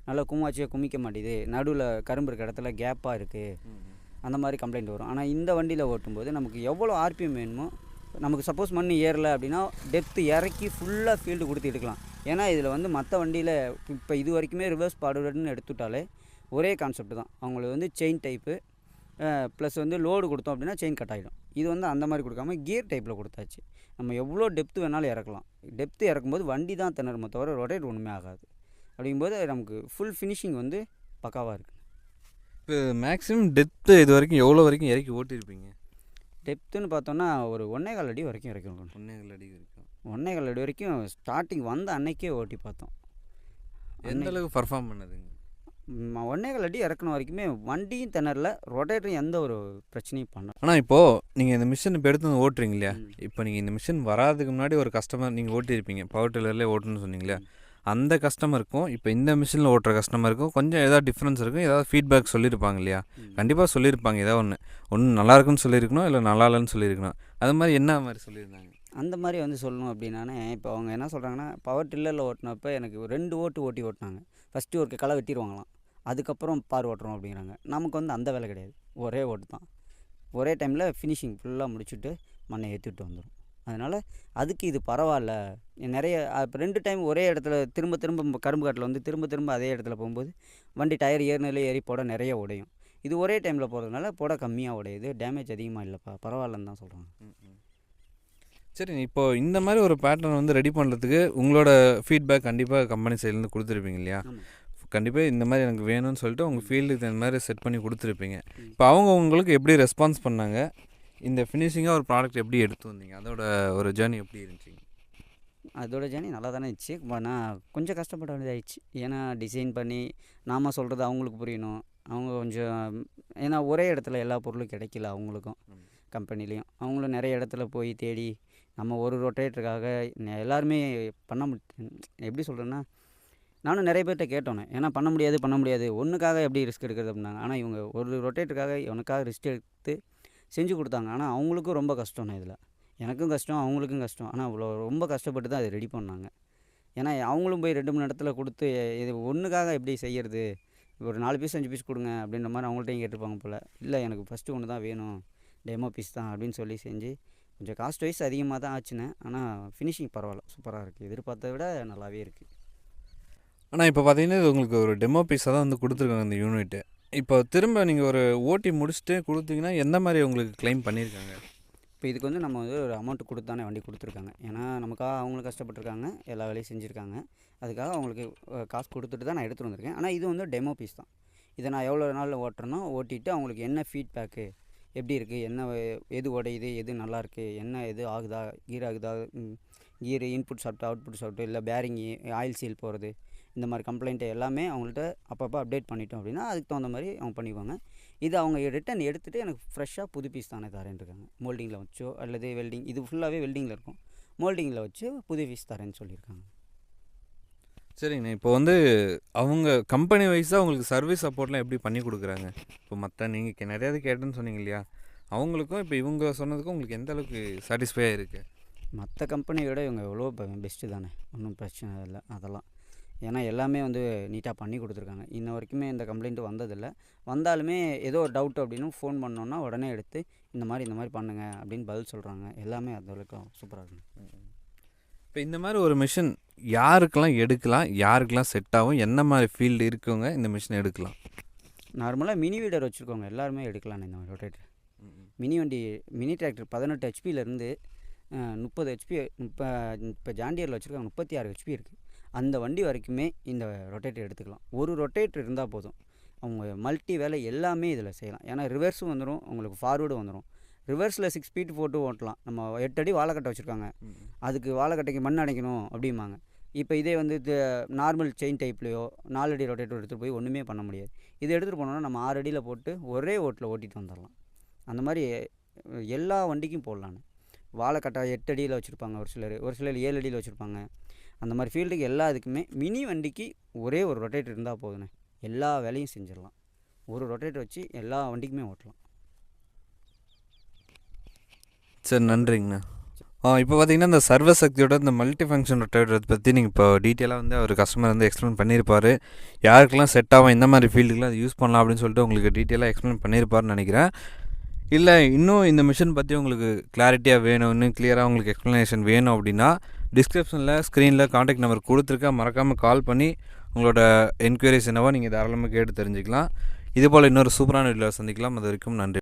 நல்லா கும்மாச்சியாக குமிக்க மாட்டேது, நடுவில் கரும்பு இருக்க இடத்துல கேப்பாக இருக்குது, அந்த மாதிரி கம்ப்ளைண்ட் வரும். ஆனால் இந்த வண்டியில் ஓட்டும்போது நமக்கு எவ்வளோ ஆர்பிஎம் வேணுமோ, நமக்கு சப்போஸ் மண் ஏறலை அப்படின்னா டெப்த்து இறக்கி ஃபுல்லாக ஃபீல்டு கொடுத்து எடுக்கலாம். ஏன்னா இதில் வந்து மற்ற வண்டியில் இப்போ இது வரைக்குமே ரிவர்ஸ் பாடுன்னு எடுத்துட்டாலே ஒரே கான்செப்ட் தான். அவங்களுக்கு வந்து செயின் டைப்பு ப்ளஸ் வந்து லோடு கொடுத்தோம் அப்படின்னா செயின் கட் ஆகிடும். இது வந்து அந்த மாதிரி கொடுக்காம கியர் டைப்பில் கொடுத்தாச்சு. நம்ம எவ்வளோ டெப்த்து வேணாலும் இறக்கலாம். டெப்த்து இறக்கும்போது வண்டி தான் திணறுமே தவிர ரொட்டேட் ஒன்றுமே ஆகாது. அப்படிங்கும்போது நமக்கு ஃபுல் ஃபினிஷிங் வந்து பக்காவாக இருக்குது. இப்போ மேக்ஸிமம் டெப்த்து இது வரைக்கும் எவ்வளோ வரைக்கும் இறக்கி ஓட்டியிருப்பீங்க? டெப்த்துன்னு பார்த்தோன்னா ஒரு 1.25 அடி வரைக்கும் இறக்கணும். 1.25 அடி வரைக்கும் 1.25 அடி வரைக்கும் ஸ்டார்டிங் வந்த அன்னைக்கே ஓட்டி பார்த்தோம். எந்த அளவுக்கு பர்ஃபார்ம் பண்ணுதுங்க? 1.25 அடி இறக்கணும் வரைக்குமே வண்டியும் திணறல, ரொட்டேட்டரும் எந்த ஒரு பிரச்சனையும் பண்ணல. ஆனால் இப்போது நீங்கள் இந்த மிஷின் இப்போ எடுத்து வந்து ஓட்டுறீங்க இல்லையா, இப்போ நீங்கள் இந்த மிஷின் வராதுக்கு முன்னாடி ஒரு கஸ்டமர் நீங்கள் ஓட்டியிருப்பீங்க, பவர் டில்லர்லேயே ஓட்டணும்னு சொன்னீங்களா, அந்த கஸ்டமருக்கும் இப்போ இந்த மிஷினில் ஓட்டுற கஸ்டமருக்கும் கொஞ்சம் ஏதாவது டிஃப்ரென்ஸ் இருக்கும், ஏதாவது ஃபீட்பேக் சொல்லியிருப்பாங்க இல்லையா? கண்டிப்பாக சொல்லியிருப்பாங்க. ஏதாவது ஒன்று நல்லா இருக்குன்னு சொல்லியிருக்கணும், இல்லை நல்லா இல்லைன்னு சொல்லியிருக்கணும். அது மாதிரி என்ன மாதிரி சொல்லியிருந்தாங்க? அந்த மாதிரி வந்து சொல்லணும் அப்படின்னானே, இப்போ அவங்க என்ன சொல்கிறாங்கன்னா, பவர் டில்லரில் ஓட்டினப்போ எனக்கு 2 ஓட்டினாங்க. ஃபஸ்ட்டு ஒரு களை வெட்டிடுவாங்களாம், அதுக்கப்புறம் பார் ஓட்டுறோம் அப்படிங்கிறாங்க. நமக்கு வந்து அந்த வேலை கிடையாது, ஒரே ஓட்டு தான். ஒரே டைமில் ஃபினிஷிங் ஃபுல்லாக முடிச்சுட்டு மண்ணை ஏற்றிட்டு வந்துடும். அதனால் அதுக்கு இது பரவாயில்ல. நிறைய இப்போ 2 டைம் ஒரே இடத்துல திரும்ப கரும்பு காட்டில் வந்து திரும்ப அதே இடத்துல போகும்போது வண்டி டயர் ஏறினாலே ஏறி போட நிறைய உடையும். இது ஒரே டைமில் போகிறதுனால போட கம்மியாக உடையுது, டேமேஜ் அதிகமாக இல்லைப்பா, பரவாயில்லன்னு தான் சொல்கிறாங்க. சரி, இப்போது இந்த மாதிரி ஒரு பேட்டர்ன் வந்து ரெடி பண்ணுறதுக்கு உங்களோட ஃபீட்பேக் கண்டிப்பாக கம்பெனி சைட்லேருந்து கொடுத்துருப்பீங்க இல்லையா? கண்டிப்பாக இந்த மாதிரி எனக்கு வேணும்னு சொல்லிட்டு உங்கள் ஃபீல்டுக்கு இந்த மாதிரி செட் பண்ணி கொடுத்துருப்பீங்க. இப்போ அவங்க உங்களுக்கு எப்படி ரெஸ்பான்ஸ் பண்ணாங்க? இந்த ஃபினிஷிங்காக ஒரு ப்ராடக்ட் எப்படி எடுத்து வந்தீங்க? அதோட ஒரு ஜேர்னி எப்படி இருந்துச்சு? அதோட ஜேர்னி நல்லா தானே இருந்துச்சு. ஆனால் கொஞ்சம் கஷ்டப்பட வேண்டியதாகிடுச்சு. ஏன்னா டிசைன் பண்ணி நாம் சொல்கிறது அவங்களுக்கு புரியணும். அவங்க கொஞ்சம் ஏன்னா ஒரே இடத்துல எல்லா பொருளும் கிடைக்கல அவங்களுக்கும், கம்பெனிலையும். அவங்களும் நிறைய இடத்துல போய் தேடி நம்ம ஒரு ரொட்டேட்டருக்காக எல்லாருமே பண்ண எப்படி சொல்கிறேன்னா, நானும் நிறைய பேர்கிட்ட கேட்டோன்னே, ஏன்னா பண்ண முடியாது ஒன்றுக்காக எப்படி ரிஸ்க் எடுக்கிறது அப்படின்னாங்க. ஆனால் இவங்க ஒரு ரொட்டேட்டருக்காக இவனுக்காக ரிஸ்க் எடுத்து செஞ்சு கொடுத்தாங்க. ஆனால் அவங்களுக்கும் ரொம்ப கஷ்டம்ண்ணே இதில். எனக்கும் கஷ்டம், அவங்களுக்கும் கஷ்டம். ஆனால் அவ்வளோ ரொம்ப கஷ்டப்பட்டு தான் அதை ரெடி பண்ணாங்க. ஏன்னா அவங்களும் போய் 2 3 இடத்துல கொடுத்து இது ஒன்றுக்காக எப்படி செய்கிறது, ஒரு 4 பீஸ் 5 பீஸ் கொடுங்க அப்படின்ற மாதிரி அவங்கள்ட்டையும் கேட்டிருப்பாங்க போல். இல்லை எனக்கு ஃபஸ்ட்டு ஒன்று தான் வேணும், டெமோ பீஸ் தான் அப்படின்னு சொல்லி செஞ்சு கொஞ்சம் காஸ்ட் வைஸ் அதிகமாக தான் ஆச்சுண்ணே. ஆனால் ஃபினிஷிங் பரவாயில்ல, சூப்பராக இருக்குது. எதிர்பார்த்ததை விட நல்லாவே இருக்குது. ஆனால் இப்போ பார்த்தீங்கன்னா இது உங்களுக்கு ஒரு டெமோ பீஸாக தான் வந்து கொடுத்துருக்காங்க இந்த யூனிட்டு. இப்போ திரும்ப நீங்கள் ஒரு ஓட்டி முடிச்சுட்டு கொடுத்தீங்கன்னா எந்த மாதிரி உங்களுக்கு கிளைம் பண்ணியிருக்காங்க? இப்போ இதுக்கு வந்து நம்ம வந்து ஒரு அமௌண்ட் கொடுத்து தானே வண்டி கொடுத்துருக்காங்க. ஏன்னா நமக்காக அவங்களும் கஷ்டப்பட்டுருக்காங்க, எல்லா வேலையும் செஞ்சுருக்காங்க. அதுக்காக அவங்களுக்கு காசு கொடுத்துட்டு தான் நான் எடுத்துகிட்டு வந்திருக்கேன். ஆனால் இது வந்து டெமோ பீஸ் தான். இதை நான் எவ்வளோ நாளில் ஓட்டுறேனோ ஓட்டிட்டு அவங்களுக்கு என்ன ஃபீட்பேக்கு, எப்படி இருக்குது, என்ன எது உடையுது, எது நல்லாயிருக்கு, என்ன எது ஆகுதா, கீர் ஆகுதா, கீரு இன்புட் சாப்பிட்டு அவுட்புட் சாப்பிட்டு, இல்லை பேரிங்கு ஆயில் சீல் போகிறது, இந்த மாதிரி கம்ப்ளைண்ட்டு எல்லாமே அவங்கள்ட்ட அப்பப்போ அப்டேட் பண்ணிட்டோம் அப்படின்னா அதுக்கு தகுந்த மாதிரி அவங்க பண்ணிக்குவாங்க. இது அவங்க ரிட்டன் எடுத்துகிட்டு எனக்கு ஃப்ரெஷ்ஷாக புது பீஸ் தானே தரேன்னு இருக்காங்க. மோல்டிங்கில் வச்சோ அல்லது வெல்டிங், இது ஃபுல்லாகவே வெல்டிங்கில் இருக்கும், மோல்டிங்கில் வச்சு புது பீஸ் தரேன்னு சொல்லியிருக்காங்க. சரிங்கண்ணா, இப்போ வந்து அவங்க கம்பெனி வைஸாக உங்களுக்கு சர்வீஸ் சப்போர்ட்லாம் எப்படி பண்ணி கொடுக்குறாங்க? இப்போ மற்ற நீங்கள் நிறையாவது கேட்டேன்னு சொன்னீங்க இல்லையா, அவங்களுக்கும் இப்போ இவங்க சொன்னதுக்கும் உங்களுக்கு எந்த அளவுக்கு சாட்டிஸ்ஃபையாக இருக்குது? மற்ற கம்பெனியை விட இவங்க எவ்வளோ பெஸ்ட்டு தானே, ஒன்றும் பிரச்சனை இல்லை அதெல்லாம். ஏன்னா எல்லாமே வந்து நீட்டாக பண்ணி கொடுத்துருக்காங்க. இன்ன வரைக்குமே எந்த கம்ப்ளைண்ட்டும் வந்ததில்லை. வந்தாலுமே ஏதோ ஒரு டவுட் அப்படின்னு ஃபோன் பண்ணோன்னா உடனே எடுத்து இந்த மாதிரி பண்ணுங்க அப்படின்னு பதில் சொல்கிறாங்க. எல்லாமே அது வரைக்கும் சூப்பராக இருக்குங்க. இப்போ இந்த மாதிரி ஒரு மிஷின் யாருக்கெல்லாம் எடுக்கலாம், யாருக்கெல்லாம் செட் ஆகும், என்ன மாதிரி ஃபீல்டு இருக்கவங்க இந்த மிஷினை எடுக்கலாம்? நார்மலாக மினி வீடர் வச்சுருக்கவங்க எல்லாருமே எடுக்கலான்னு இந்த மாதிரி ரொட்டேட்டர். மினி வண்டி, மினி டிராக்டர் 18 ஹெச்பியிலேருந்து 30 ஹெச்பி, இப்போ ஜாண்டியரில் வச்சுருக்காங்க 36 ஹெச்பி இருக்குது. அந்த வண்டி வரைக்குமே இந்த ரொட்டேட்டர் எடுத்துக்கலாம். ஒரு ரொட்டேட்டர் இருந்தால் போதும், அவங்க மல்டி வேலை எல்லாமே இதில் செய்யலாம். ஏன்னா ரிவர்ஸும் வந்துடும், உங்களுக்கு ஃபார்வேர்டும் வந்துடும். ரிவர்ஸில் 6 ஃபீட் போட்டு ஓட்டலாம். நம்ம 8 அடி வாழைக்கட்டை வச்சுருக்காங்க, அதுக்கு வாழைக்கட்டைக்கு மண் அடைக்கணும் அப்படிம்பாங்க. இப்போ இதே வந்து நார்மல் செயின் டைப்லேயோ 4 அடி ரொட்டேட்டர் எடுத்துகிட்டு போய் ஒன்றுமே பண்ண முடியாது. இதை எடுத்துகிட்டு போனோன்னா நம்ம 6 அடியில் போட்டு ஒரே ஓட்டில் ஓட்டிகிட்டு வந்துடலாம். அந்த மாதிரி எல்லா வண்டிக்கும் போடலான்னு. வாழைக்கட்டை 8 அடியில் வச்சுருப்பாங்க ஒரு சிலர் 7 அடியில் வச்சுருப்பாங்க. அந்த மாதிரி ஃபீல்டுக்கு எல்லா இதுக்குமே மினி வண்டிக்கு ஒரே ஒரு ரொட்டேட்டர் இருந்தால் போதுண்ணே, எல்லா வேலையும் செஞ்சிடலாம். ஒரு ரொட்டேட்டர் வச்சு எல்லா வண்டிக்குமே ஓட்டலாம். சரி, நன்றிங்கண்ணா. இப்போ பார்த்தீங்கன்னா இந்த சர்வசக்தியோட இந்த மல்டி ஃபங்க்ஷன் ரொட்டேட்டர் பற்றி நீங்கள் இப்போ டீட்டெயிலாக வந்து அவர் கஸ்டமர் வந்து எக்ஸ்பிளைன் பண்ணியிருப்பார். யாருக்கெல்லாம் செட் ஆகும், எந்த மாதிரி ஃபீல்டுக்கெலாம் அது யூஸ் பண்ணலாம் அப்படின்னு சொல்லிட்டு உங்களுக்கு டீட்டெயிலாக எக்ஸ்பிளைன் பண்ணியிருப்பாருன்னு நினைக்கிறேன். இல்லை இன்னும் இந்த மிஷின் பற்றி உங்களுக்கு கிளாரிட்டியாக வேணும், இன்னும் கிளியராக உங்களுக்கு எக்ஸ்ப்ளனேஷன் வேணும் அப்படின்னா டிஸ்கிரிப்ஷனில் ஸ்க்ரீனில் காண்டாக்ட் நம்பர் கொடுத்துருக்கேன். மறக்காமல் கால் பண்ணி உங்களோட என்கொயரிஸ் என்னவோ நீங்கள் தாராளமாக கேட்டு தெரிஞ்சுக்கலாம். இதுபோல் இன்னொரு சூப்பரான வீடியோவில் சந்திக்கலாம். அது வரைக்கும் நன்றி.